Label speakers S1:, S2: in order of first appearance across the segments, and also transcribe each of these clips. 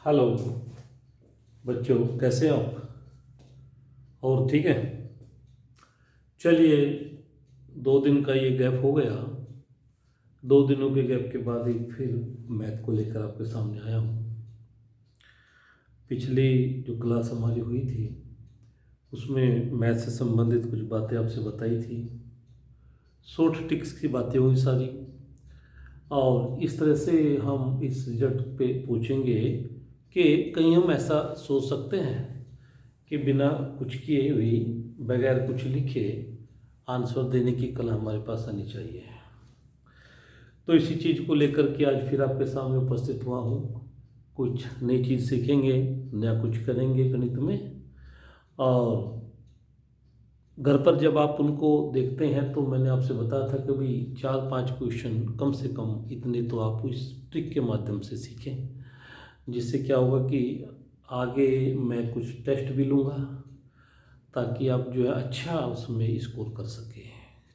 S1: Hello बच्चों, कैसे हो आप? और ठीक है। चलिए, 2 दिन का ये गैप हो गया। 2 दिनों के गैप के बाद एक फिर मैथ को लेकर आपके सामने आया हूँ। पिछली जो क्लास हमारी हुई थी उसमें मैथ से संबंधित कुछ बातें आपसे बताई थी। शॉर्ट ट्रिक्स की बातें हुई सारी, और इस तरह से हम इस रिजल्ट पे पूछेंगे कि कहीं हम ऐसा सोच सकते हैं कि बिना कुछ किए हुए, बगैर कुछ लिखे आंसर देने की कला हमारे पास आनी चाहिए। तो इसी चीज़ को लेकर के आज फिर आपके सामने उपस्थित हुआ हूँ। कुछ नई चीज़ सीखेंगे, नया कुछ करेंगे गणित में। और घर पर जब आप उनको देखते हैं तो मैंने आपसे बताया था कि भाई 4-5 क्वेश्चन कम से कम इतने तो आप इस ट्रिक के माध्यम से सीखें, जिससे क्या होगा कि आगे मैं कुछ टेस्ट भी लूँगा ताकि आप जो है अच्छा उसमें स्कोर कर सकें।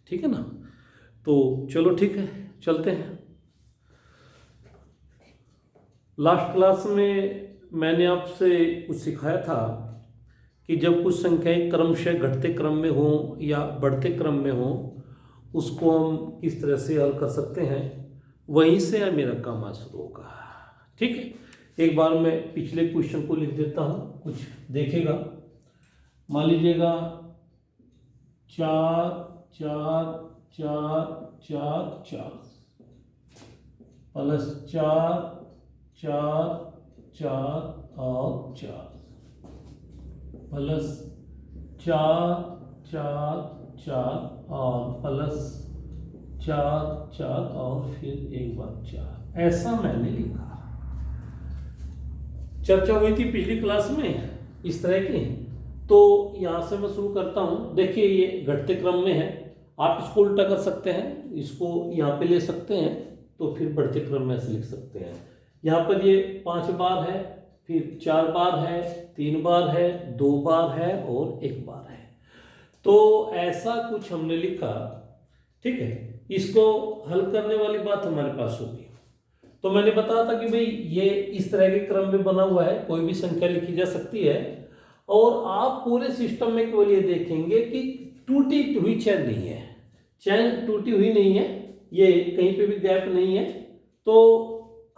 S1: ठीक है ना? तो चलो ठीक है, चलते हैं। लास्ट क्लास में मैंने आपसे कुछ सिखाया था कि जब कुछ संख्याएं क्रमशः घटते क्रम में हो या बढ़ते क्रम में हो, उसको हम किस तरह से हल कर सकते हैं। वहीं से मेरा काम आज शुरू होगा। ठीक है, एक बार मैं पिछले क्वेश्चन को लिख देता हूँ, कुछ देखेगा। मान लीजिएगा 4 4 4 4 4 प्लस 4 4 4 और 4 प्लस 4 4 4 और प्लस 4 4 और फिर एक बार 4। ऐसा मैंने लिखा। चर्चा हुई थी पिछली क्लास में इस तरह की। तो यहाँ से मैं शुरू करता हूँ। देखिए, ये घटते क्रम में है। आप इसको उल्टा कर सकते हैं, इसको यहाँ पे ले सकते हैं, तो फिर बढ़ते क्रम में ऐसे लिख सकते हैं। यहाँ पर ये 5 बार है, फिर 4 बार है, 3 बार है, 2 बार है और 1 बार है। तो ऐसा कुछ हमने लिखा। ठीक है, इसको हल करने वाली बात हमारे पास होगी। तो मैंने बताया था कि भाई ये इस तरह के क्रम में बना हुआ है, कोई भी संख्या लिखी जा सकती है। और आप पूरे सिस्टम में केवल ये देखेंगे कि टूटी हुई चैन नहीं है, चैन टूटी हुई नहीं है, ये कहीं पे भी गैप नहीं है। तो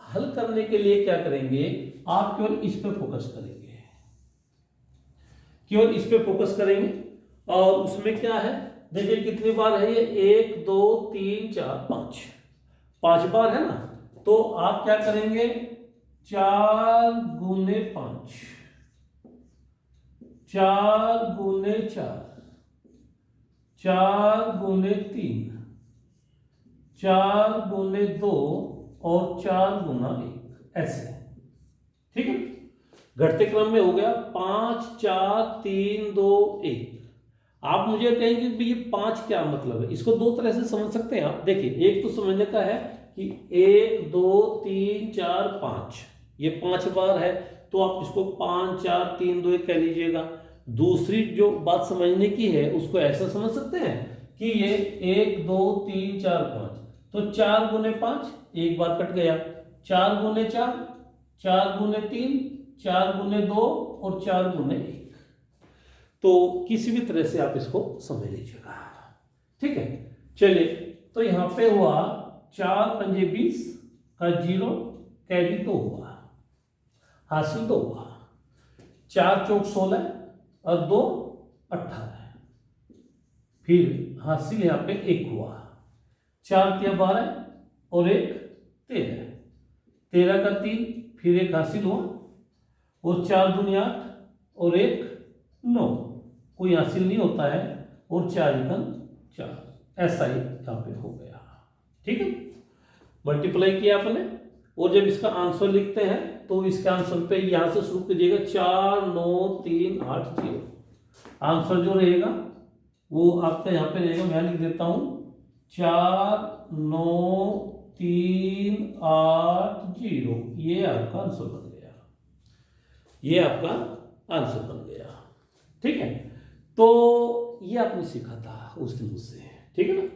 S1: हल करने के लिए क्या करेंगे, आप केवल इस पे फोकस करेंगे, केवल इस पे फोकस करेंगे। और उसमें क्या है, देखिए कितनी बार है ये, 1 2 3 4 5, 5 बार है ना। तो आप क्या करेंगे, 4 गुने 5, 4 गुने 4, 4 गुने 3, 4 गुने 2 और 4 गुना 1, ऐसे। ठीक है, घटते क्रम में हो गया 5 4 3 2 1। आप मुझे कहेंगे कि ये 5 क्या मतलब है, इसको 2 तरह से समझ सकते हैं आप। देखिए, एक तो समझने का है कि 1 2 3 4 5, ये 5 बार है, तो आप इसको 5 4 3 2 1 कह लीजिएगा। दूसरी जो बात समझने की है उसको ऐसा समझ सकते हैं कि ये 1 2 3 4 5, तो 4 गुने 5 एक बार कट गया, 4 गुने 4, 4 गुने 3, 4 गुने 2 और 4 गुने 1। तो किसी भी तरह से आप इसको समझ लीजिएगा। ठीक है, चलिए। तो यहां पे हुआ 4 पंजे 20 का 0, कैरी 2 हुआ, हासिल 2 हुआ। 4 चौक 16 और 2 18, फिर हासिल यहां पे 1 हुआ। 4 तिया 12 और 1 13, 13 का 3, फिर 1 हासिल हुआ, और 4 दूनी 8 और 1 9, कोई हासिल नहीं होता है, और 4 एकम 4, ऐसा ही यहाँ पे हो गया। ठीक है, मल्टीप्लाई किया आपने, और जब इसका आंसर लिखते हैं तो इसके आंसर पे यहां से शुरू कीजिएगा, 4 9 3 8 0। आंसर जो रहेगा वो आपका यहाँ पे रहेगा, मैं लिख देता हूं 4 9 3 8 0। ये आपका आंसर बन गया, ये आपका आंसर बन गया। ठीक है, तो ये आपने सीखा था उस दिन मुझसे। ठीक है ना,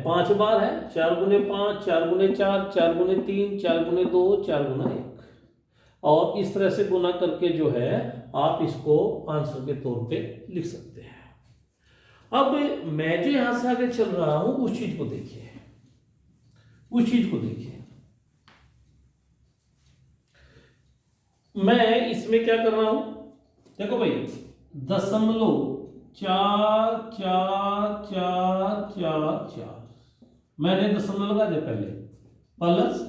S1: 5 बार है, 4 गुने 5, 4 गुने 4, 4 गुने 3, 4 गुने 2, 4 गुना 1। और इस तरह से गुना करके जो है आप इसको आंसर के तौर पे लिख सकते हैं। अब मैं जो यहां से आगे चल रहा हूं उस चीज को देखिए, उस चीज को देखिए। मैं इसमें क्या कर रहा हूं, देखो भाई, 0.4444, मैंने दशमलव लगा दिया पहले, प्लस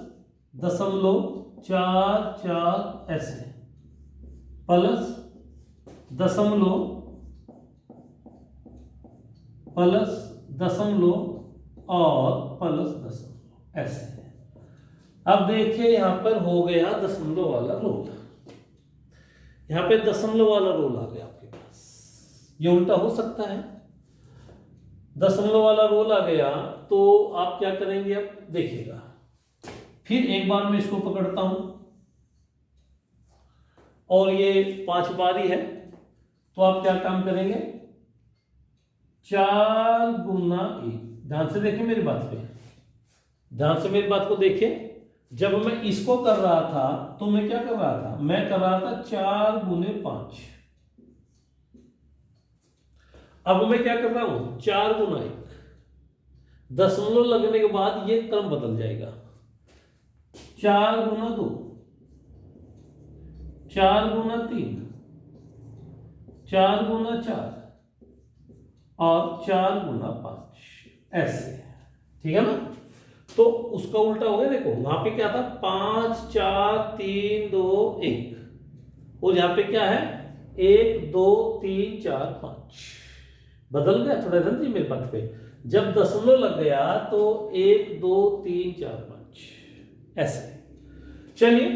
S1: 0.44 ऐसे, प्लस दशमलव, प्लस दशमलव और प्लस दशमलव ऐसे। अब देखिए यहां पर हो गया दशमलव वाला रोल, यहां पे दशमलव वाला रोल आ गया आपके पास। ये उल्टा हो सकता है, दशमलव वाला रोल आ गया तो आप क्या करेंगे, अब देखिएगा। फिर एक बार मैं इसको पकड़ता हूं और ये 5 बारी है, तो आप क्या काम करेंगे, 4 गुना 1। ध्यान से देखिए मेरी बात पे, ध्यान से मेरी बात को देखिए। जब मैं इसको कर रहा था तो मैं क्या कर रहा था, मैं कर रहा था 4 गुने 5। अब मैं क्या कर रहा हूं, 4 गुना 1। दशमलव लगने के बाद ये क्रम बदल जाएगा, 4 गुना 2, 4 गुना 3, 4 गुना 4 और 4 गुना 5 ऐसे, ठीक है ना। तो उसका उल्टा हो गया, देखो वहां पे क्या था, 5 4 3 2 1, और यहां पे क्या है, 1 2 3 4 5, बदल गया। थोड़ा ध्यान दीजिए मेरे बात पे, जब दशमलव लग गया तो 1 2 3 4 5 ऐसे। चलिए,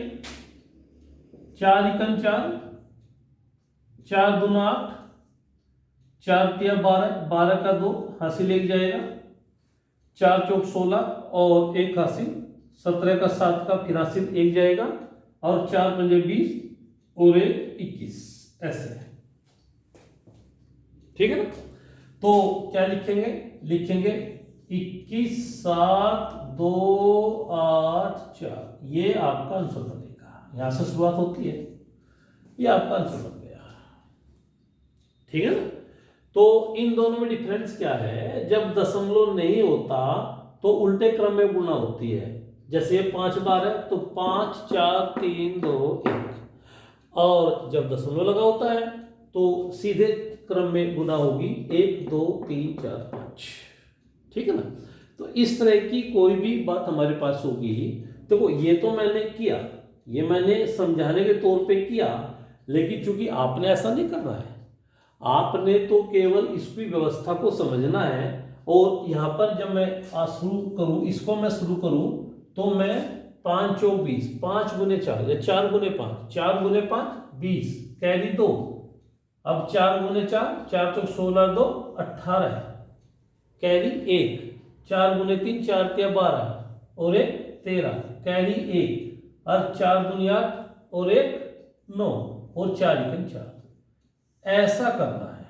S1: 4 एकम 4, 4 दूना 8, 4 तिया 12, 12 का 2 हासिल 1 जाएगा, 4 चौक 16 और 1 हासिल 17 का 7 का फिर हासिल 1 जाएगा, और 4 पंजे 20 और 1 21 ऐसे, ठीक है ना। तो क्या लिखेंगे, लिखेंगे 21 7 2 8 4, ये आपका आंसर बनेगा। यहां से शुरुआत होती है, ये आपका आंसर बन गया, ठीक है ना। तो इन दोनों में डिफरेंस क्या है, जब दशमलव नहीं होता तो उल्टे क्रम में गुणा होती है। जैसे ये 5 बार है तो 5 4 3 2 1, और जब दशमलव लगा होता है तो सीधे क्रम में गुणा होगी, 1 2 3 4 5, ठीक है ना। तो इस तरह की कोई भी बात हमारे पास होगी, देखो ये तो मैंने किया, ये मैंने समझाने के तौर पे किया, लेकिन चूंकि आपने ऐसा नहीं करना है, आपने तो केवल इसकी व्यवस्था को समझना है। और यहां पर जब मैं शुरू करूं, इसको मैं शुरू करूं तो मैं 5 चौक 20, 5 गुने 4 या 4 गुने 5, 4 गुने 5 20, कैरी 2, अब 4 गुने 4, 4 चौक 16 2 18, कैरी 1, 4 गुने 3, 4 तिया 12 और 1 13, कैरी 1, और 4 गुने 8 और 1 9 और 4 एकम 4, ऐसा करना है,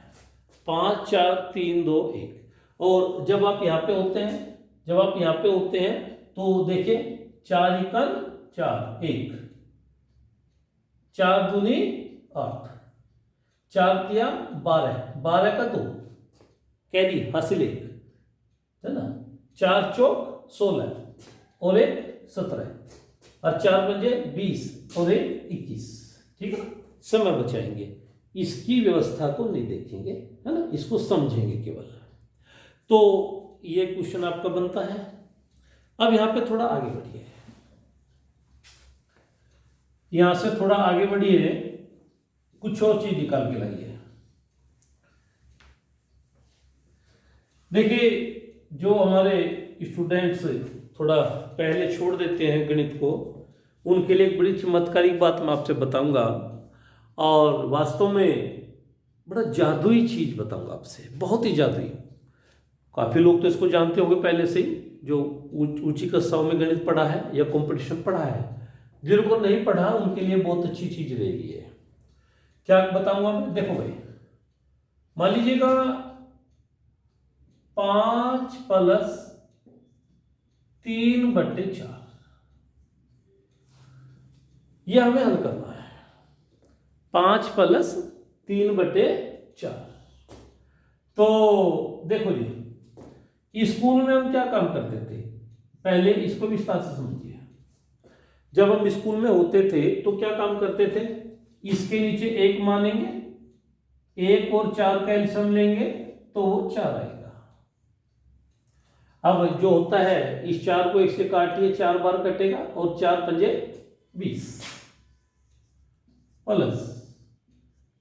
S1: 5 4 3 2 1। और जब आप यहां पे होते हैं, जब आप यहां पे होते हैं तो देखिए 4 एकम 4 1, 4 दूनी 8, 4 तिया 12, 12 का 2, कैरी हासिल 1, है ना, 4 चौक 16 और 1 17, और 4 पंजे 20 और 1 21, ठीक है ना। समय बचाएंगे, इसकी व्यवस्था को नहीं देखेंगे, है ना, इसको समझेंगे केवल। तो ये क्वेश्चन आपका बनता है। अब यहां पे थोड़ा आगे बढ़िए, यहां से थोड़ा आगे बढ़िए, कुछ और चीज निकाल के लाइए। देखिए, जो हमारे स्टूडेंट्स थोड़ा पहले छोड़ देते हैं गणित को, उनके लिए एक बड़ी चमत्कारिक बात मैं आपसे बताऊंगा, और वास्तव में बड़ा जादुई चीज बताऊंगा आपसे, बहुत ही जादुई। काफी लोग तो इसको जानते होंगे पहले से ही, जो ऊंची कक्षाओं में गणित पढ़ा है या कंपटीशन पढ़ा है। जिनको नहीं पढ़ा उनके लिए बहुत अच्छी चीज रहेगी ये। क्या बताऊंगा मैं, देखो भाई, मान लीजिएगा 5 प्लस 3/4, ये हमें हल करना है। 5 + 3/4। तो देखो जी, स्कूल में हम क्या काम करते थे, पहले इसको विस्तार से समझिए। जब हम स्कूल में होते थे तो क्या काम करते थे, इसके नीचे 1 मानेंगे, 1 और 4 का एलसीएम लेंगे तो वो 4 आएगा। अब जो होता है, इस 4 को 1 से काटिए, 4 बार कटेगा और 4 पंजे 20 प्लस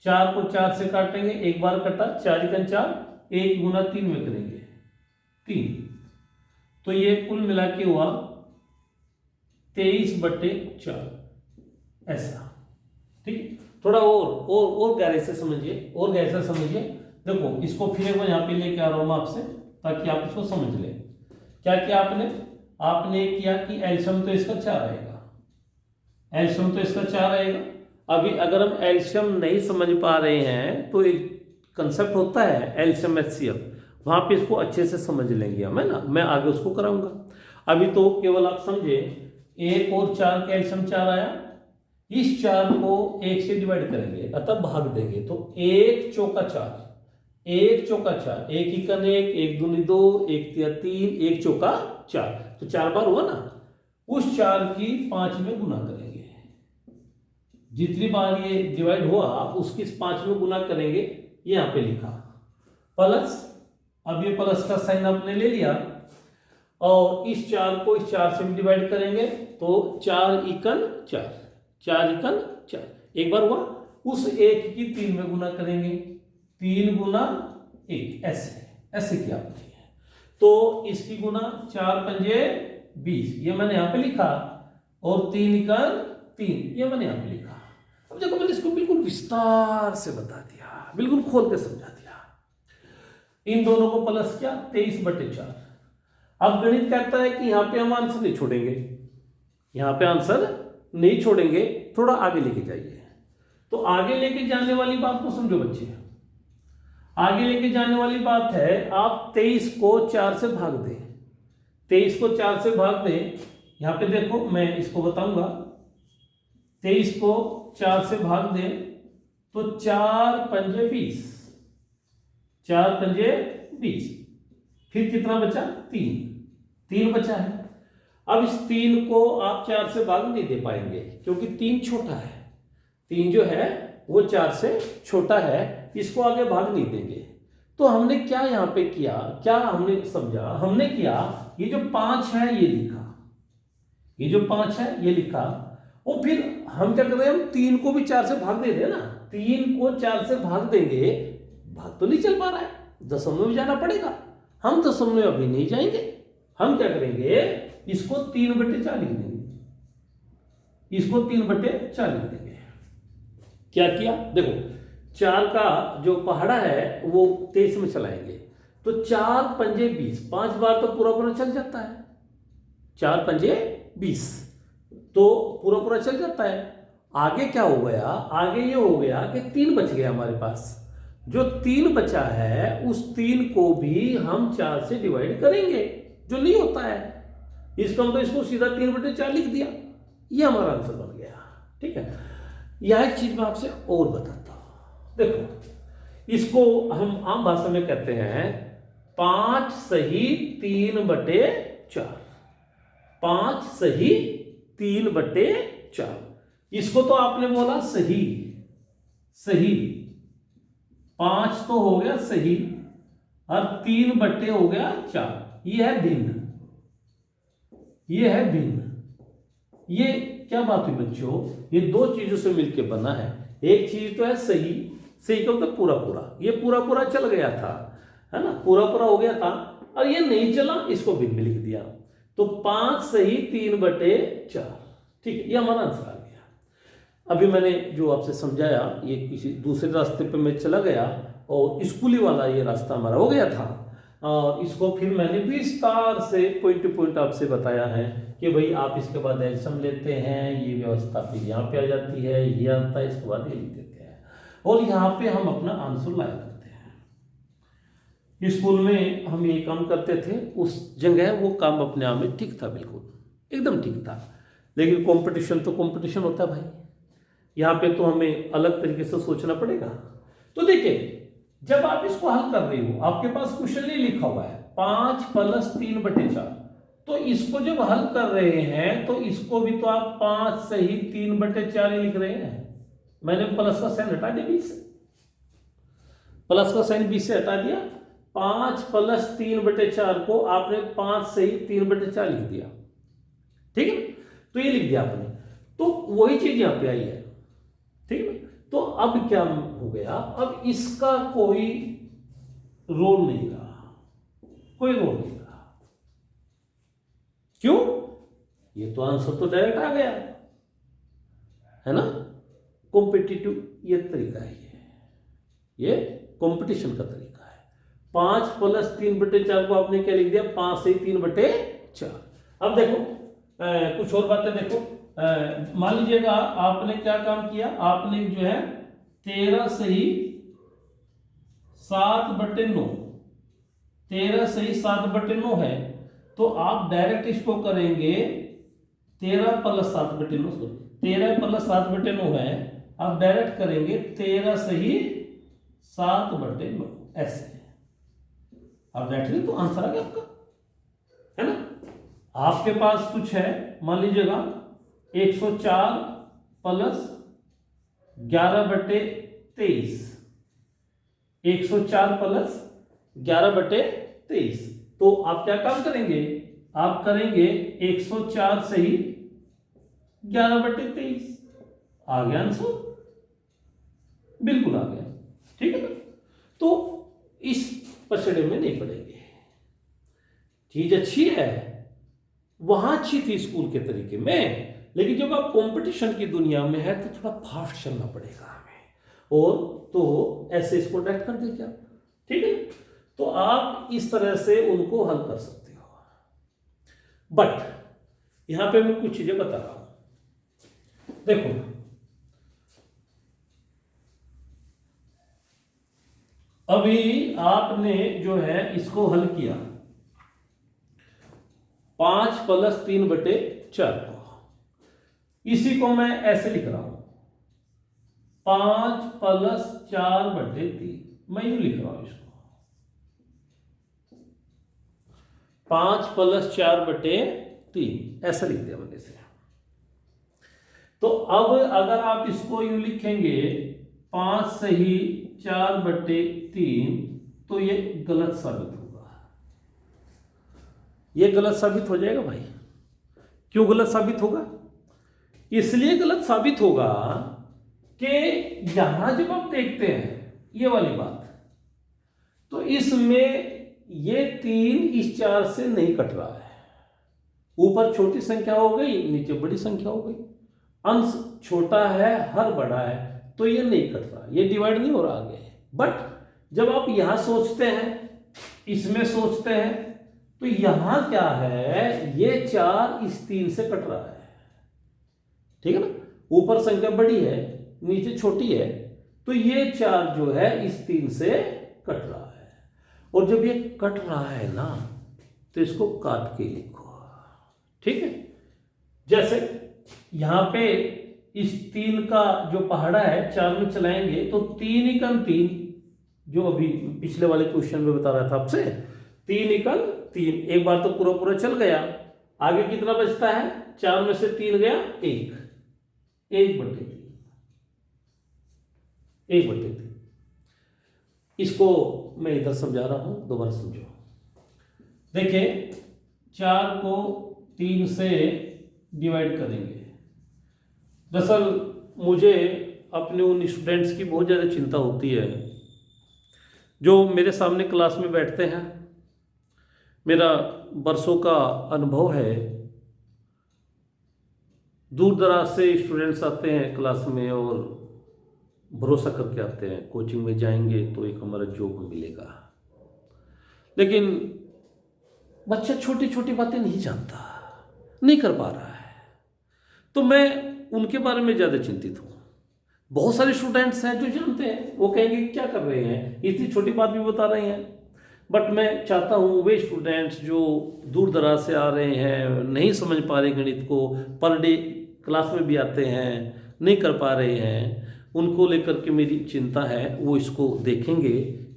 S1: 4 को 4 से काटेंगे, 1 बार कटा, 4 × 4, 1 × 3 में करेंगे 3, तो ये कुल मिला के हुआ 23/4 ऐसा। ठीक, थोड़ा और गहराई से समझिए, और गहराई से समझिए। देखो इसको फिर एक बार यहाँ पे लेके आ रहा हूँ मैं आपसे, ताकि आप इसको समझ लें। क्या किया आपने किया कि एलसीएम तो इसका 4 आएगा, एलसीएम तो इसका 4 आएगा। अभी अगर हम एलसीएम नहीं समझ पा रहे हैं तो एक कंसेप्ट होता है एलसीएम एचसीएफ, वहां पे इसको अच्छे से समझ लेंगे हम, है ना, मैं आगे उसको कराऊंगा। अभी तो केवल आप समझे 1 और 4 का एलसीएम 4 आया, इस 4 को 1 से डिवाइड करेंगे, अतः भाग देंगे, तो 1 चौका 4, 1 चौका 4, 1 × 1, 1 दूनी 2, 1 × 3, 1 चौका 4, तो 4 बार हुआ ना। उस 4 की 5 में गुना करेंगे, जितनी बार ये डिवाइड हुआ उसकी 5 में गुना करेंगे, ये यहाँ पे लिखा प्लस। अब ये प्लस का साइन आपने ले लिया और इस 4 को इस 4 से डिवाइड करेंगे, तो 4 × 4, 4 × 4, एक बार हुआ, उस 1 की 3 में गुना करेंगे, 3 × 1, ऐसे किया आपने। तो इसकी गुना 4 पंजे 20, ये मैंने यहाँ पे लिखा, और 3 × 3, ये मैंने यहाँ पे लिखा। अब देखो मैंने इसको बिल्कुल विस्तार से बता दिया, बिल्कुल खोल के समझा दिया। इन दोनों को प्लस किया, 23/4। अब गणित कहता है कि यहाँ पे हम आंसर नहीं छोड़ेंगे, यहाँ पे आंसर नहीं छोड़ेंगे, थोड़ा आगे लेके जाइए। तो आगे लेके जाने वाली बात को समझो बच्चे, आगे लेके जाने वाली बात है, आप 23 को 4 से भाग दें, 23 को 4 से भाग दें। यहाँ पे देखो मैं इसको बताऊंगा, 23 को 4 से भाग दें तो 4 पंजे 20, 4 पंजे 20, फिर कितना बचा, 3 बचा है। अब इस 3 को आप 4 से भाग नहीं दे पाएंगे, क्योंकि 3 छोटा है, 3 जो है वो 4 से छोटा है, इसको आगे भाग नहीं देंगे। तो हमने क्या यहाँ पे किया, क्या हमने समझा, हमने किया ये जो 5 है ये लिखा, ये जो 5 है ये लिखा, और फिर हम क्या कर रहे हैं, हम 3 को भी 4 से भाग दे रहे ना, 3 को 4 से भाग देंगे, भाग तो नहीं चल पा रहा है, दशमलव में जाना पड़ेगा। हम दशमलव में अभी नहीं जाएंगे, हम क्या करेंगे, इसको 3/4 लिख देंगे, इसको 3/4 लिख देंगे। क्या किया, देखो 4 का जो पहाड़ा है वो 23 में चलाएंगे, तो 4 पंजे 20, 5 बार तो पूरा चल जाता है, 4 पंजे 20 तो पूरा चल जाता है। आगे क्या हो गया, आगे ये हो गया कि 3 बच गया हमारे पास, जो 3 बचा है उस 3 को भी हम 4 से डिवाइड करेंगे, जो नहीं होता है, इसका मतलब इसको सीधा 3/4 लिख दिया, ये हमारा आंसर बन गया। ठीक है, यह एक चीज मैं आपसे और बताता हूं, देखो इसको हम आम भाषा में कहते हैं 5 सही 3/4, 5 सही 3/4। इसको तो आपने बोला सही, 5 तो हो गया सही, और 3 हो गया 4, ये है भिन्न, ये है भिन्न। ये क्या बात हुई बच्चों, ये 2 चीजों से मिलकर बना है। एक चीज तो है सही, सही का मतलब पूरा, ये पूरा चल गया था, है ना, पूरा हो गया था, और ये नहीं चला, इसको भिन्न लिख दिया, तो 5 सही 3/4। ठीक है, ये हमारा आंसर आ गया। अभी मैंने जो आपसे समझाया, ये किसी दूसरे रास्ते पे मैं चला गया, और स्कूली वाला ये रास्ता हमारा हो गया था, और इसको फिर मैंने विस्तार से पॉइंट टू पॉइंट आपसे बताया है कि भाई आप इसके बाद एल्सियम लेते हैं, ये व्यवस्था फिर यहाँ पे आ जाती है, ये आता है, इसके बाद ये लिख देते हैं, और यहाँ पे हम अपना आंसर लाया करते हैं। स्कूल में हम ये काम करते थे, उस जगह वो काम अपने आप में ठीक था, बिल्कुल एकदम ठीक था। लेकिन कंपटीशन तो कंपटीशन होता है भाई, यहाँ पे तो हमें अलग तरीके से सोचना पड़ेगा। तो देखिए, जब आप इसको हल कर रहे हो, आपके पास क्वेश्चन नहीं लिखा हुआ है 5 + 3/4, तो इसको जब हल कर रहे हैं तो इसको भी तो आप 5 सही 3/4 ही लिख रहे हैं। मैंने प्लस का साइन हटा दिया बीच से, प्लस का साइन बीच से हटा दिया, 5 + 3/4 को आपने 5 सही 3/4 लिख दिया, ठीक है। तो ये लिख दिया आपने, तो वही चीज यहां पे आई है, ठीक है। तो अब क्या हो गया, अब इसका कोई रोल नहीं रहा, कोई रोल नहीं रहा। क्यों? ये तो आंसर तो डायरेक्ट आ गया है ना। कॉम्पिटिटिव ये तरीका है, ये कंपटीशन का तरीका है। 5 + 3/4 को आपने क्या लिख दिया, 5 सही 3/4। अब देखो कुछ और बातें देखो, मान लीजिएगा आपने क्या काम किया, आपने जो है 13 सही 7/9, 13 सही 7/9 है, तो आप डायरेक्ट इसको करेंगे 13 + 7/9, 13 + 7/9 है, आप डायरेक्ट करेंगे 13 सही 7/9, ऐसे आप डायरेक्टली तो आंसर आ गया आपका, है ना। आपके पास कुछ है, मान लीजिएगा 104 + 11/23, 104 + 11/23, तो आप क्या काम करेंगे, आप करेंगे 104 सही 11/23, आ गया आंसर, बिल्कुल आ गया, ठीक है ना। तो इस पछड़े में नहीं पड़ेंगे, चीज अच्छी है, वहां अच्छी थी स्कूल के तरीके में, लेकिन जब आप कंपटीशन की दुनिया में है तो थोड़ा फास्ट चलना पड़ेगा हमें, और तो ऐसे इसको डायरेक्ट कर देंगे आप, ठीक है। तो आप इस तरह से उनको हल कर सकते हो, बट यहां पे मैं कुछ चीजें बता रहा हूं। देखो, अभी आपने जो है इसको हल किया 5 + 3/4 को, इसी को मैं ऐसे लिख रहा हूं 5 + 4/3, मैं यूं लिख रहा हूं इसको 5 + 4/3, ऐसा लिख दिया मैंने इसे। तो अब अगर आप इसको यूं लिखेंगे 5 सही 4/3, तो ये गलत साबित होगा, ये गलत साबित हो जाएगा भाई। क्यों गलत साबित होगा? इसलिए गलत साबित होगा कि यहां जब आप देखते हैं ये वाली बात, तो इसमें ये 3 इस 4 से नहीं कट रहा है, ऊपर छोटी संख्या हो गई, नीचे बड़ी संख्या हो गई, अंश छोटा है हर बड़ा है, तो ये नहीं कट रहा, ये डिवाइड नहीं हो रहा आगे। बट जब आप यहां सोचते हैं, इसमें सोचते हैं, तो यहां क्या है, ये 4 इस 3 से कट रहा है, ठीक है ना। ऊपर संख्या बड़ी है, नीचे छोटी है, तो ये 4 जो है इस 3 से कट रहा है। और जब ये कट रहा है ना, तो इसको काट के लिखो, ठीक है। जैसे यहां पे इस 3 का जो पहाड़ा है 4 में चलाएंगे तो 3 × 3, जो अभी पिछले वाले क्वेश्चन में बता रहा था आपसे, 3 × 3, एक बार तो पूरा पूरा चल गया, आगे कितना बचता है, 4 में से 3 गया 1, 1/3, 1/3। इसको मैं इधर समझा रहा हूं, दोबारा समझो। देखिए 4 को 3 से डिवाइड करेंगे। दरअसल मुझे अपने उन स्टूडेंट्स की बहुत ज़्यादा चिंता होती है जो मेरे सामने क्लास में बैठते हैं। मेरा बरसों का अनुभव है, दूर दराज से स्टूडेंट्स आते हैं क्लास में और भरोसा करके आते हैं कोचिंग में जाएंगे तो एक हमारा जॉब मिलेगा, लेकिन बच्चा छोटी छोटी बातें नहीं जानता, नहीं कर पा रहा है, तो मैं उनके बारे में ज़्यादा चिंतित हूँ। बहुत सारे स्टूडेंट्स हैं जो जानते हैं, वो कहेंगे क्या कर रहे हैं, इतनी छोटी बात भी बता रहे हैं। बट मैं चाहता हूँ वे स्टूडेंट्स जो दूर दराज से आ रहे हैं, नहीं समझ पा रहे गणित को, पर डे क्लास में भी आते हैं, नहीं कर पा रहे हैं, उनको लेकर के मेरी चिंता है। वो इसको देखेंगे,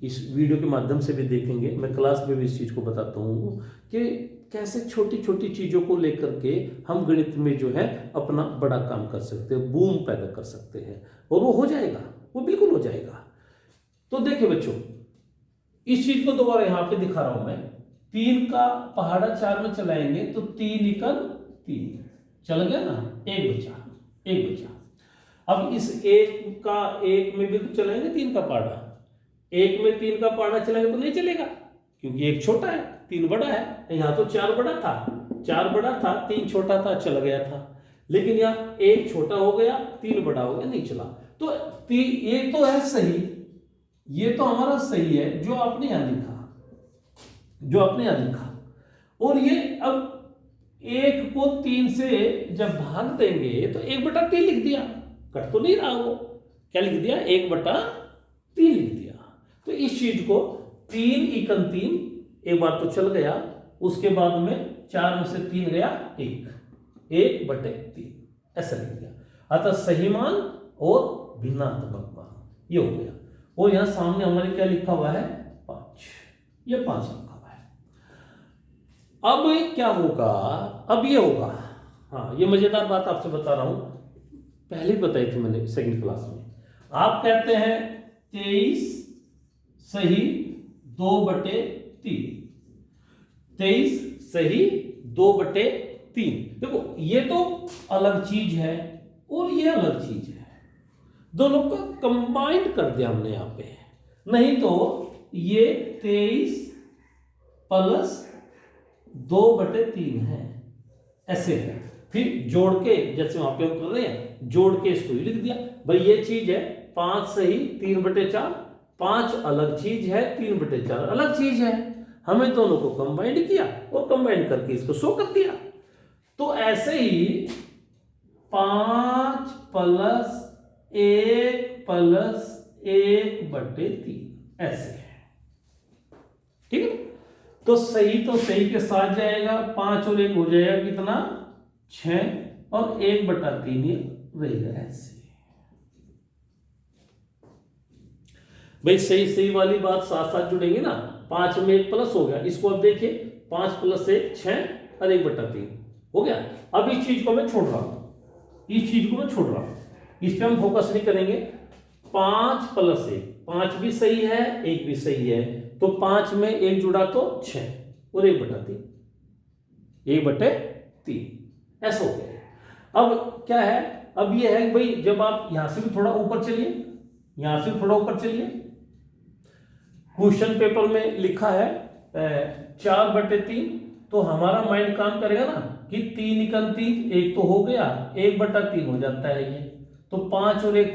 S1: इस वीडियो के माध्यम से भी देखेंगे। मैं क्लास में भी इस चीज़ को बताता हूँ कि कैसे छोटी छोटी चीज़ों को लेकर के हम गणित में जो है अपना बड़ा काम कर सकते हैं, बूम पैदा कर सकते हैं, और वो हो जाएगा, वो बिल्कुल हो जाएगा। तो देखिए बच्चों, इस चीज को दोबारा यहां पे दिखा रहा हूं मैं। 3 का पहाड़ा 4 में चलाएंगे तो 3 इकन 3 चल गया ना, एक बचा। अब इस एक का एक में भी तो चलाएंगे 3 का पहाड़ा, एक में 3 का पहाड़ा चलाएंगे तो नहीं चलेगा, क्योंकि एक छोटा है 3 बड़ा है। यहाँ तो 4 बड़ा था 3 छोटा था, चल गया था। लेकिन यहाँ एक छोटा हो गया 3 बड़ा हो गया, नहीं चला। तो ये तो है सही, ये तो हमारा सही है जो आपने यहां लिखा, और ये अब 1 को 3 से जब भाग देंगे तो 1/3 लिख दिया, कट तो नहीं रहा, वो क्या लिख दिया, 1/3 लिख दिया। तो इस चीज को 3 इकन 3 एक बार तो चल गया, उसके बाद में 4 में से 3 गया 1/3 ऐसा लिख दिया। अतः सही मान और भिन्नात्मक मान ये हो गया। और यहां सामने हमारे क्या लिखा हुआ है, 5, ये 5 लिखा हुआ है। अब क्या होगा, अब ये होगा, हाँ ये मजेदार बात आपसे बता रहा हूं, पहले भी बताई थी मैंने सेकंड क्लास में। आप कहते हैं 23 सही 2/3, 23 सही 2/3। देखो ये तो अलग चीज है और ये अलग चीज है, दोनों को कंबाइंड कर दिया हमने यहां पे। नहीं तो ये 23 प्लस 2/3 है, ऐसे है। फिर जोड़ के, जैसे वहां पे हम कर रहे हैं, जोड़ के इसको ही लिख दिया। भाई ये चीज है 5 सही 3/4, 5 अलग चीज है, 3/4 अलग चीज है। हमें दोनों को कंबाइंड किया और कंबाइंड करके इसको शो कर दिया। तो ऐसे ही 5 प्लस 1 प्लस 1/3 ऐसे है, ठीक है। तो सही के साथ जाएगा, 5 और 1 हो जाएगा कितना, 6, और 1/3 ये रहेगा ऐसे। भाई सही वाली बात साथ साथ जुड़ेंगे ना, 5 में 1 प्लस हो गया, इसको अब देखिए 5 प्लस 1 6 और 1/3 हो गया। अब इस चीज को मैं छोड़ रहा हूं, इस पे हम फोकस नहीं करेंगे। 5 प्लस 1, 5 भी सही है 1 भी सही है, तो 5 में 1 जुड़ा तो 6 और 1/3 ऐसा हो गया। अब क्या है, अब ये है भाई जब आप यहां से भी थोड़ा ऊपर चलिए, क्वेश्चन पेपर में लिखा है 4/3, तो हमारा माइंड काम करेगा ना कि 3 इकन 3 एक तो हो गया, 1/3 हो जाता है ये, तो 5 और 1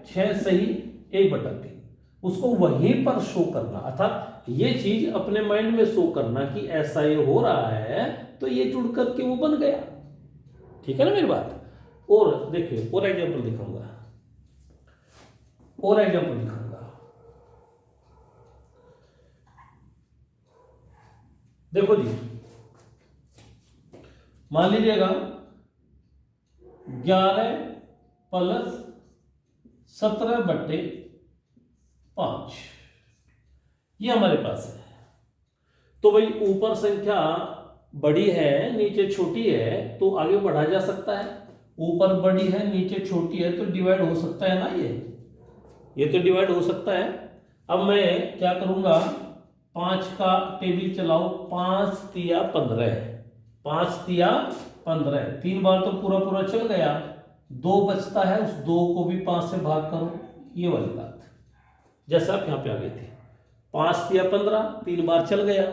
S1: 6 सही 1/3, उसको वहीं पर शो करना, अर्थात ये चीज अपने माइंड में शो करना कि ऐसा ये हो रहा है, तो ये जुड़ करके वो बन गया। ठीक है ना मेरी बात। और देखिए और एग्जाम्पल दिखाऊंगा, देखो जी, मान लीजिएगा 11 प्लस 17/5 ये हमारे पास है। तो भाई ऊपर संख्या बड़ी है नीचे छोटी है, तो आगे बढ़ा जा सकता है। ऊपर बड़ी है नीचे छोटी है तो डिवाइड हो सकता है ना, ये तो डिवाइड हो सकता है। अब मैं क्या करूंगा, 5 का टेबल चलाओ, 5 तिया 15, 5 तिया 15, 3 बार तो पूरा चल गया, 2 बचता है, उस 2 को भी 5 से भाग करो, ये वाली बात जैसा आप यहां पे आ गए थे। 5 तिया 15, 3 बार चल गया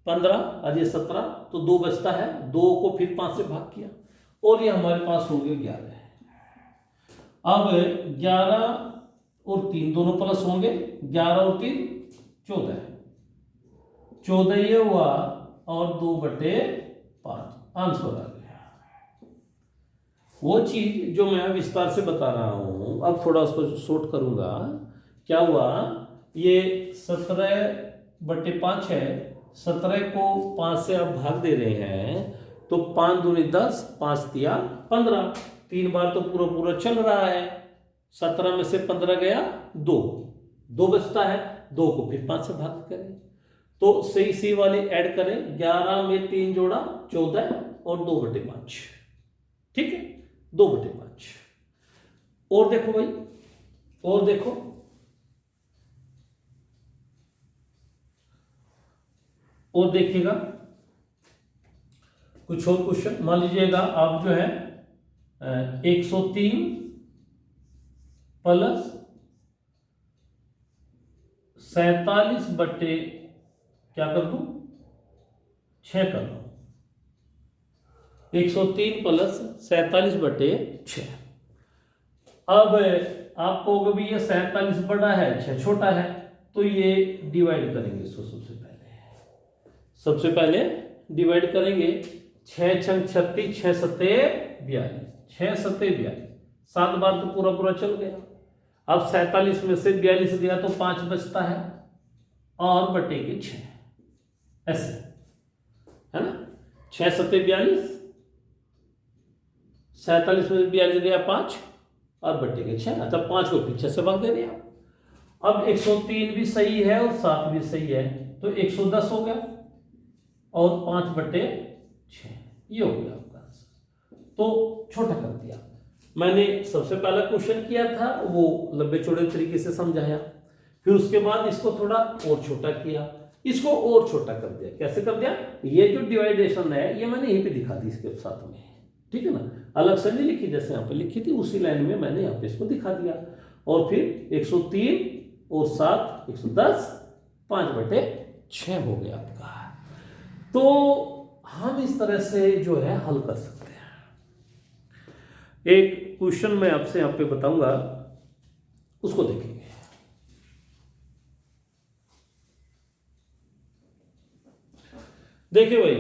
S1: 15 और ये 17, तो 2 बचता है, 2 को फिर 5 से भाग किया, और ये हमारे पास हो गया 11। अब 11 और 3 दोनों प्लस होंगे, 11 और 3 14 ये हुआ, और 2/5 आंसर आ गया। वो चीज जो मैं विस्तार से बता रहा हूं, अब थोड़ा उसको शॉर्ट करूंगा। क्या हुआ, ये 17 5 है, 17 को 5 से आप भाग दे रहे हैं तो 5 दूनी 10, 5 तिया 15, 3 बार तो पूरा पूरा चल रहा है। 17 में से 15 गया 2 बचता है, 2 को फिर 5 से भाग करें तो सही सी वाले ऐड करें, 11 में 3 जोड़ा 14 और 2/5, ठीक है, 2/5। और देखो भाई, और देखो, और देखिएगा कुछ और क्वेश्चन। मान लीजिएगा आप जो है 103 प्लस 47 बटे क्या कर दूं, 6 कर दो। 103 प्लस 47 बटे 6। अब आप कहोगे भी ये 47 बड़ा है 6 छोटा है, तो ये डिवाइड करेंगे इसको। सबसे पहले डिवाइड करेंगे। 6 छंग 36, 6 सत्ते 42, 6 सत्ते 42, 7 बार तो पूरा पूरा चल गया। अब 47 में से 42 गया तो 5 बचता है और बटे के 6, ऐसे है ना। 6 सत्ते 42, 47 में 42 गया 5 और बटे के 6। अच्छा, 5 को पीछे से भाग दे रहे हैं। अब 103 भी सही है और 7 भी सही है, तो 110 हो गया और 5/6 ये हो गया आपका आंसर। तो छोटा कर दिया। मैंने सबसे पहला क्वेश्चन किया था वो लंबे चौड़े तरीके से समझाया, फिर उसके बाद इसको थोड़ा और छोटा किया, इसको और छोटा कर दिया। कैसे कर दिया, ये जो डिवाइडेशन है ये मैंने यहीं पे दिखा दी इसके साथ में, ठीक है ना, अलग से नहीं लिखी, जैसे यहाँ पे लिखी थी उसी लाइन में मैंने यहाँ पे इसको दिखा दिया। और फिर 103 और 7 110, 5/6 हो गया आपका। तो हम इस तरह से जो है हल कर सकते हैं। एक क्वेश्चन मैं आपसे यहाँ पे बताऊंगा, उसको देखेंगे। देखिए भाई,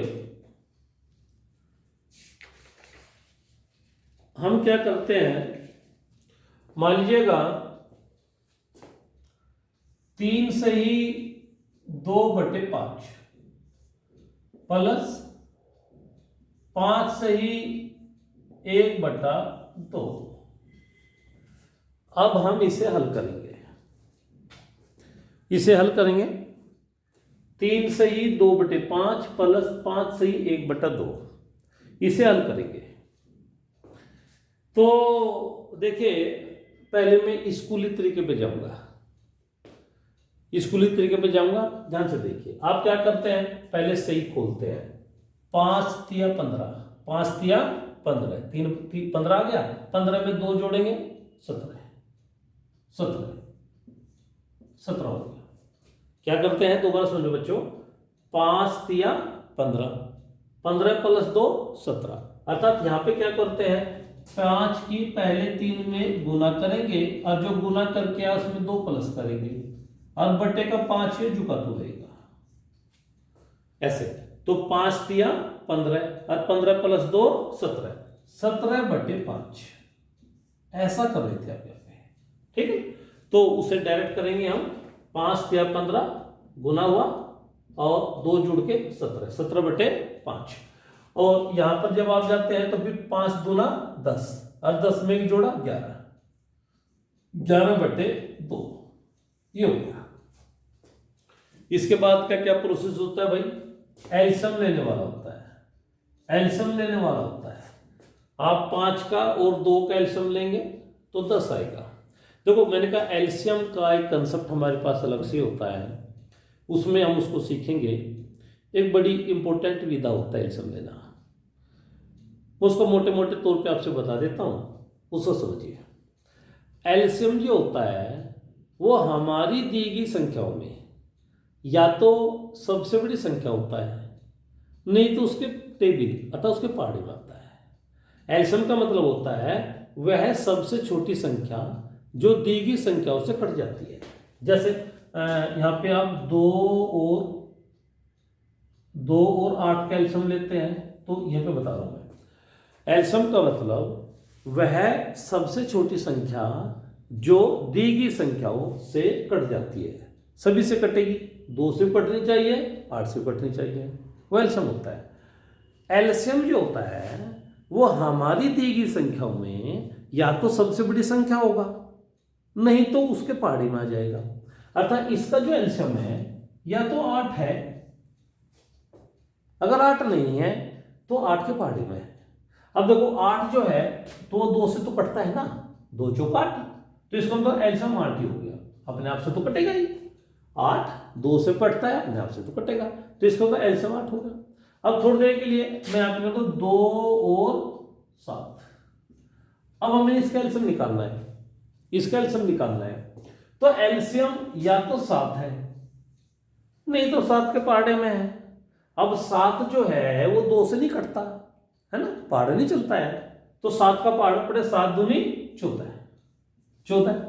S1: हम क्या करते हैं, मान लीजिएगा 3 सही 2/5 प्लस 5 सही 1/2। अब हम इसे हल करेंगे, इसे हल करेंगे। 3 सही 2/5 प्लस 5 सही 1/2, इसे हल करेंगे। तो देखिए, पहले मैं स्कूली तरीके पे जाऊंगा, स्कूली तरीके पे जाऊंगा। ध्यान से देखिए, आप क्या करते हैं, पहले सही खोलते हैं। 5 तिया 15, 5 तिया 15, 3 15 आ गया, 15 में 2 जोड़ेंगे 17, 17 हो गया। क्या करते हैं, दोबारा समझो बच्चों, 5 तिया 15, 15 प्लस 2 17, अर्थात यहां पे क्या करते हैं, 5 की पहले 3 में गुना करेंगे और जो गुना करके आया उसमें 2 प्लस करेंगे और बटे का 5 है झुका तो देगा ऐसे। तो 5 तिया 15 और 15 प्लस 2 17, 17/5 ऐसा कर रहे थे आप यहाँ पे, ठीक है। तो उसे डायरेक्ट करेंगे हम, 5 तिया 15 गुना हुआ और 2 जुड़ के 17, 17/5। और यहां पर जब आप जाते हैं तो फिर 5 दूना 10 और 10 में एक जोड़ा 11, 11/2 ये हो गया। इसके बाद का क्या प्रोसेस होता है भाई, एलसीएम लेने वाला होता है, एलसीएम लेने वाला होता है। आप 5 का और 2 का एलसीएम लेंगे तो 10 आएगा। देखो, मैंने कहा एलसीएम का एक कंसेप्ट हमारे पास अलग से होता है, उसमें हम उसको सीखेंगे। एक बड़ी इंपॉर्टेंट विधा होता है एलसीएम लेना, उसको मोटे मोटे तौर पे आपसे बता देता हूं, उसको समझिए। एलसीएम जो होता है वो हमारी दी गई संख्याओं में या तो सबसे बड़ी संख्या होता है, नहीं तो उसके टेबल अर्थात उसके पहाड़े में आता है। एलसीएम का मतलब होता है वह सबसे छोटी संख्या जो दी गई संख्याओं से कट जाती है। जैसे यहाँ पे आप 2 और 8 का एलसीएम लेते हैं, तो यहाँ पे बता रहा हूं मैं, एलसीएम का मतलब वह सबसे छोटी संख्या जो दी गई संख्याओं से कट जाती है, सभी से कटेगी 2 से कटनी चाहिए, 8 से कटनी चाहिए, वो एलसीएम होता है। एलसीएम जो होता है वो हमारी दी गई संख्याओं में या तो सबसे बड़ी संख्या होगा, नहीं तो उसके पहाड़ी में आ जाएगा। अर्थात इसका जो एलसीएम है या तो 8 है, अगर 8 नहीं है तो 8 के पहाड़ी में है। अब देखो 8 जो है तो 2 से तो कटता है ना, 2 चौक 8, तो इसका मतलब एलसीएम 8 ही हो गया, अपने आप से तो कटेगा ही। 8 2 से कटता है, अपने आप से तो कटेगा, तो इसका मतलब एलसीएम 8 होगा। अब थोड़ी देर के लिए मैं यहाँ पे 2 और 7, अब हमें इसका एलसीएम निकालना है, इसका एलसीएम निकालना है। तो एलसीएम या तो 7 है, नहीं तो 7 के पहाड़े में है। अब 7 जो है वो 2 से नहीं कटता है ना, पहाड़े नहीं चलता है, तो 7 का पहाड़ पड़े 7 दूनी 14, 14।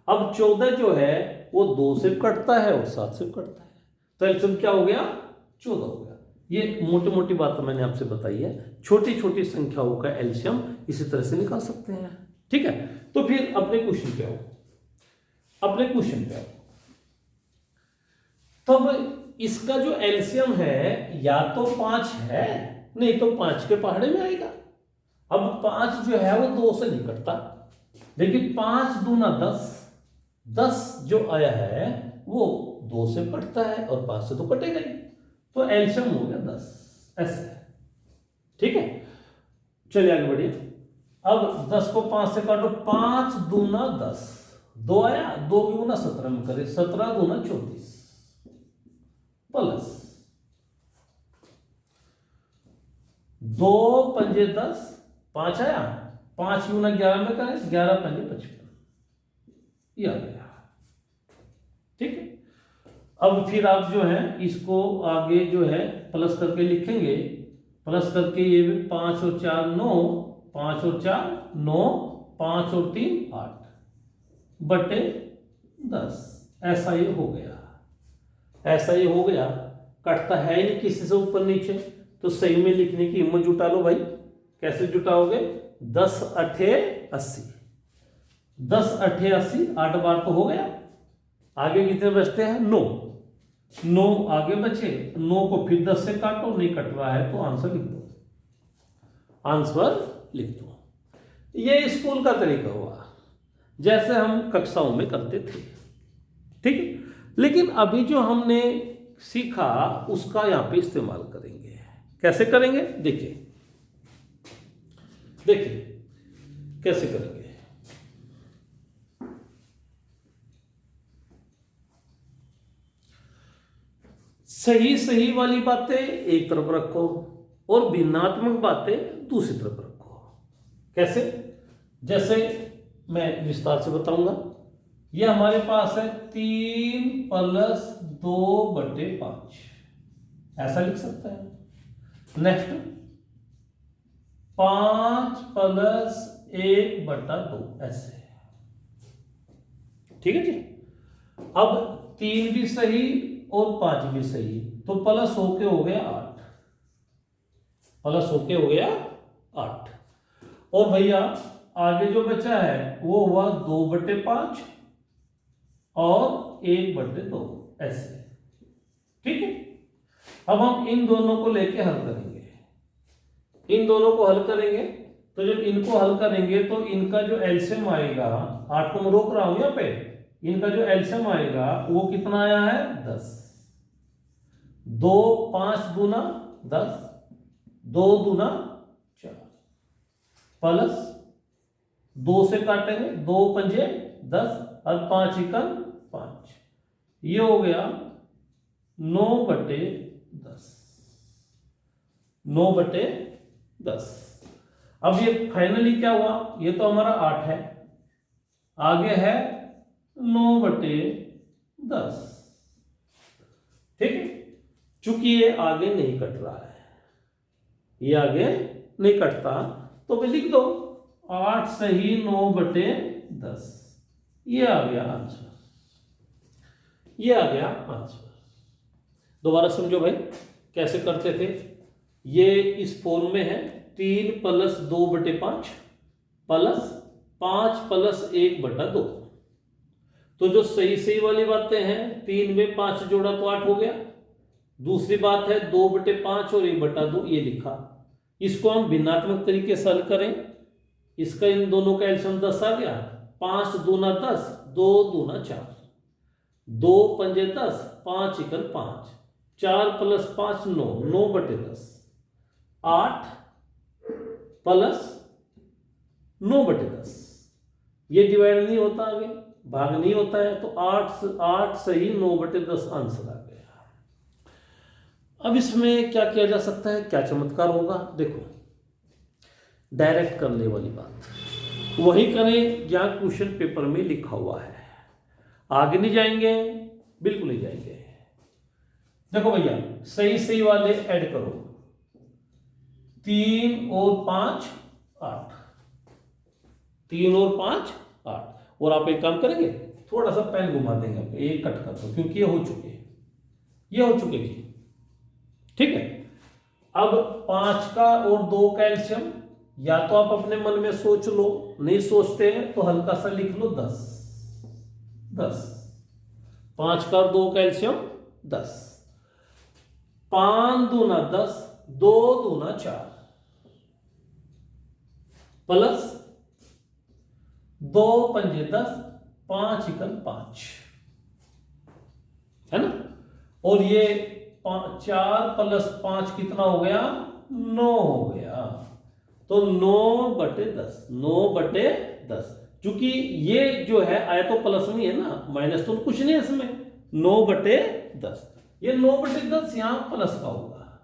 S1: अब 14 जो है वो 2 से कटता है और 7 से कटता है, तो एलसीएम क्या हो गया, 14 हो गया। ये मोटी मोटी बात मैंने आपसे बताई है, छोटी छोटी संख्याओं का एलसीएम इसी तरह से निकाल सकते हैं, ठीक है। तो फिर अपने क्वेश्चन पे आओ, अपने क्वेश्चन पे आओ। तब इसका जो एलसीएम है या तो 5 है, नहीं तो 5 के पहाड़े में आएगा। अब 5 जो है वो 2 से नहीं कटता, देखिए 5 दूना 10, 10 जो आया है वो 2 से कटता है और 5 से तो कटेगा ही, तो एलसीएम हो गया 10, ऐसे, ठीक है। चलिए आगे बढ़िए। अब 10 को 5 से काटो, 5 दूना 10, 2 आया, 2 गुना 17 में करे, 17 दूना 34 प्लस 2 पंजे 10, 5 आया, 5 गुना 11 में करें, 11 पंजे 55, ये आ गया, ठीक है। अब फिर आप जो है इसको आगे जो है प्लस करके लिखेंगे, प्लस करके ये भी 5 और 4 9, 5 और 4 9, 5 और 3 8 बटे 10, ऐसा ये हो गया, ऐसा ये हो गया। कटता है ही नहीं किसी से ऊपर नीचे, तो सही में लिखने की हिम्मत जुटा लो भाई। कैसे जुटाओगे, 10 8 80, 10 8 80, 8 बार तो हो गया, आगे कितने बचते हैं, 9, 9 आगे बचे, 9 को फिर 10 से काटो, नहीं कट रहा है तो आंसर लिख दो, आंसर लिख दो। ये स्कूल का तरीका हुआ, जैसे हम कक्षाओं में करते थे, ठीक है। लेकिन अभी जो हमने सीखा उसका यहां पे इस्तेमाल करेंगे। कैसे करेंगे, देखिए देखिए कैसे करेंगे। सही सही वाली बातें एक तरफ रखो और भिन्नात्मक बातें दूसरी तरफ रखो। कैसे, जैसे मैं विस्तार से बताऊंगा। ये हमारे पास है 3 + 2/5, ऐसा लिख सकता है। नेक्स्ट 5 + 1/2, ऐसे, ठीक है जी। अब 3 भी सही और 5 भी सही, तो प्लस होके हो गया 8, प्लस होके हो गया 8। और भैया आगे जो बचा है वो हुआ 2/5 और 1/2, ऐसे, ठीक है। अब हम इन दोनों को लेके हल करेंगे, इन दोनों को हल करेंगे। तो जब इनको हल करेंगे तो इनका जो एलसीएम आएगा, 8 को मैं रोक रहा हूं यहाँ पे, इनका जो एलसीएम आएगा वो कितना आया है, 10। 2 5 दूना 10, 2 दूना 4, प्लस 2 से काटेंगे, 2 पंजे 10 और 5 एकम 5, ये हो गया 9/10, 9/10। अब ये फाइनली क्या हुआ, ये तो हमारा 8 है, आगे है 9/10, ठीक है। चूंकि ये आगे नहीं कट रहा है, ये आगे नहीं कटता, तो भी लिख दो 8 सही 9/10, ये आ गया आंसर, ये आ गया आंसर। दोबारा समझो भाई कैसे करते थे। ये इस फॉर्म में है 3 + 2/5 प्लस 5 + 1/2। तो जो सही सही वाली बातें हैं, 3 में 5 जोड़ा तो 8 हो गया। दूसरी बात है 2/5 और 1/2 ये लिखा। इसको हम भिन्नात्मक तरीके से हल करें। इसका इन दोनों का एलसीएम 10 आ गया। 5 दूना 10, 2 दूना 4, 2 पंजे 10, 5 एकल 5, 4 + 5 9, 9/10, 8 + 9/10। ये डिवाइड नहीं होता, आगे भाग नहीं होता है, तो 8 सही 9/10 आंसर आ गया। अब इसमें क्या किया जा सकता है, क्या चमत्कार होगा, देखो डायरेक्ट करने वाली बात वही करें जहां क्वेश्चन पेपर में लिखा हुआ है। आगे नहीं जाएंगे, बिल्कुल नहीं जाएंगे। देखो भैया सही सही वाले ऐड करो, 3 और 5 8, 3 और 5 8। और आप एक काम करेंगे, थोड़ा सा पेन घुमा देंगे, आप एक कट कर दो क्योंकि ये हो चुके, ये हो चुके जी, ठीक है। अब 5 का और 2 का एलसीएम, या तो आप अपने मन में सोच लो, नहीं सोचते हैं तो हल्का सा लिख लो 10, 10। 5 का और 2 का एलसीएम 10, 5 दूना 10, 2 दूना 4 प्लस 2 पंजे 10, 5 एकल 5, है ना। और ये 4 + 5 कितना हो गया, 9 हो गया। तो 9/10, 9/10। चूंकि ये जो है आया तो प्लस में है ना, माइनस तो कुछ नहीं है इसमें, 9/10। ये 9/10 यहां प्लस का होगा,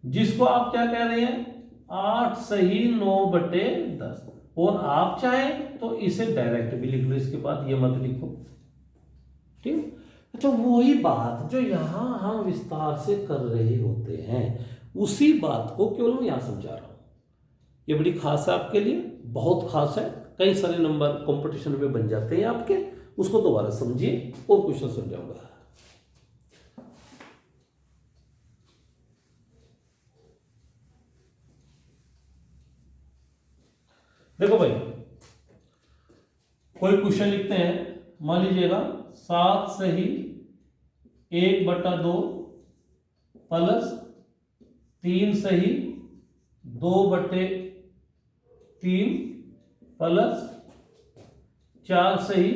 S1: जिसको आप क्या कह रहे हैं, 8 सही 9/10। और आप चाहें तो इसे डायरेक्ट भी लिख लो, इसके बाद ये मत लिखो, ठीक। तो वही बात जो यहां हम विस्तार से कर रहे होते हैं, उसी बात को केवल मैं यहां समझा रहा हूं। ये बड़ी खास है आपके लिए, बहुत खास है। कई सारे नंबर कंपटीशन में बन जाते हैं आपके, उसको दोबारा समझिए और क्वेश्चन समझाऊंगा। देखो भाई, कोई क्वेश्चन लिखते हैं, मान लीजिएगा 7 सही 1/2 प्लस 3 सही 2/3 प्लस 4 सही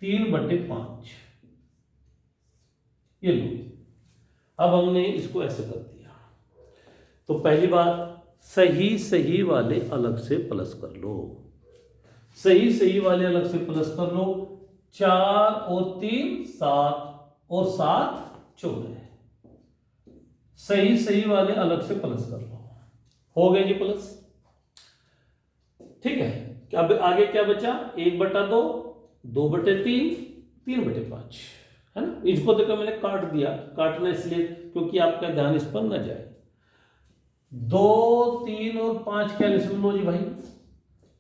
S1: 3/5। ये लो, अब हमने इसको ऐसे कर दिया। तो पहली बात, सही सही वाले अलग से प्लस कर लो, सही सही वाले अलग से प्लस कर लो। 4 और 3 7 और 7 14। सही सही वाले अलग से प्लस कर लो, हो गए जी प्लस, ठीक है। अब आगे क्या बचा, 1/2, 2/3, 3/5, है ना। इसको देखो मैंने काट दिया, काटना इसलिए क्योंकि आपका ध्यान इस पर न जाए। 2 3 और 5 का एलसीएम लो जी भाई,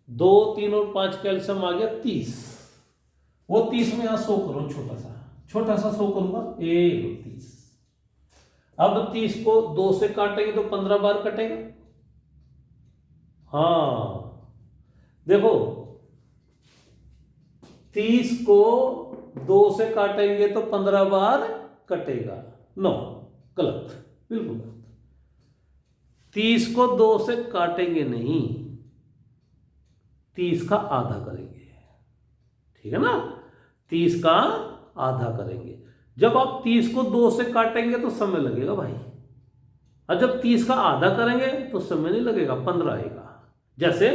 S1: 2 3 और 5 का एलसीएम आ गया 30। वो 30 में यहां 100 करो, छोटा सा 100 करूंगा, 30। अब 30 को 2 से काटेंगे तो 15 बार कटेगा। हाँ देखो, 30 को 2 से काटेंगे तो 15 बार कटेगा, 9, गलत, बिल्कुल गलत। 30 को 2 से काटेंगे नहीं, 30 का आधा करेंगे, ठीक है ना, 30 का आधा करेंगे। जब आप 30 को 2 से काटेंगे तो समय लगेगा भाई, और जब 30 का आधा करेंगे तो समय नहीं लगेगा, 15 आएगा। जैसे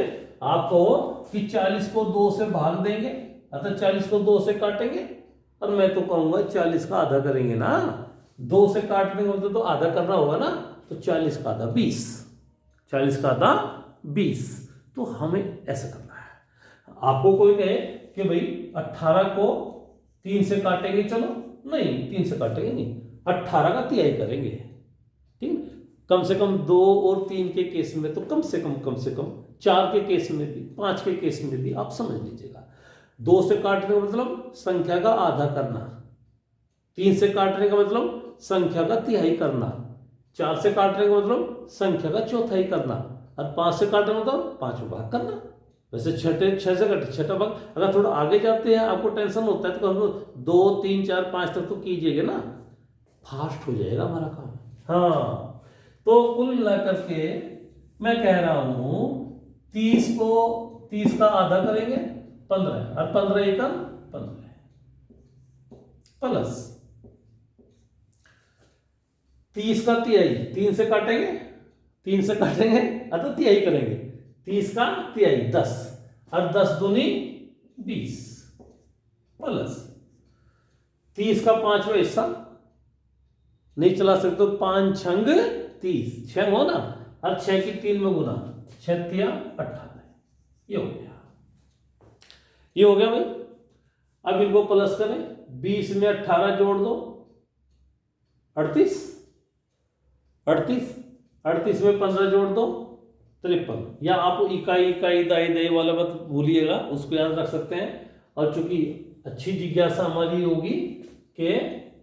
S1: आप कहो कि 40 को 2 से भाग देंगे, अतः 40 को 2 से काटेंगे, और मैं तो कहूंगा 40 का आधा करेंगे ना, 2 से काटने का तो आधा करना होगा ना, तो 40 का आधा 20, 40 का आधा 20। तो हमें ऐसा करना है। आपको कोई कहे कि भाई 18 को 3 से काटेंगे, चलो नहीं, 3 से काटेंगे नहीं, 18 का तिहाई करेंगे, ठीक। कम से कम 2 और 3 के केस में तो कम से कम 4 के केस में भी, 5 के केस में भी आप समझ लीजिएगा। 2 से काटने का मतलब संख्या का आधा करना, 3 से काटने का मतलब संख्या का तिहाई करना, 4 से काटने का मतलब संख्या का चौथाई करना, और 5 से काटने का मतलब 5वां भाग करना। वैसे छठे 6 से कटे, छठा भाग। अगर थोड़ा आगे जाते हैं आपको टेंशन होता है तो हम 2 3 4 5 तक तो कीजिएगा ना, फास्ट हो जाएगा हमारा काम। हाँ, तो कुल मिलाकर के मैं कह रहा हूं 30 का आधा करेंगे 15, और 15 एकम 15 प्लस 30 का तिहाई, 3 से काटेंगे, 3 से काटेंगे अतः तिहाई करेंगे, 30 का तिहाई 10, और 10 दूनी 20 प्लस 30 का 5वां हिस्सा, नहीं चला सकते तो 5 छंग 30, 6 हो ना, और 6 की 3 में गुना, 6 तिया 18, ये हो गया, ये हो गया भाई। अब इनको प्लस करें, 20 में 18 जोड़ दो 38, 38 में 15 जोड़ दो 53, या आप इकाई इकाई दाई दाई वाला मत भूलिएगा, उसको याद रख सकते हैं। और चूंकि अच्छी जिज्ञासा हमारी होगी कि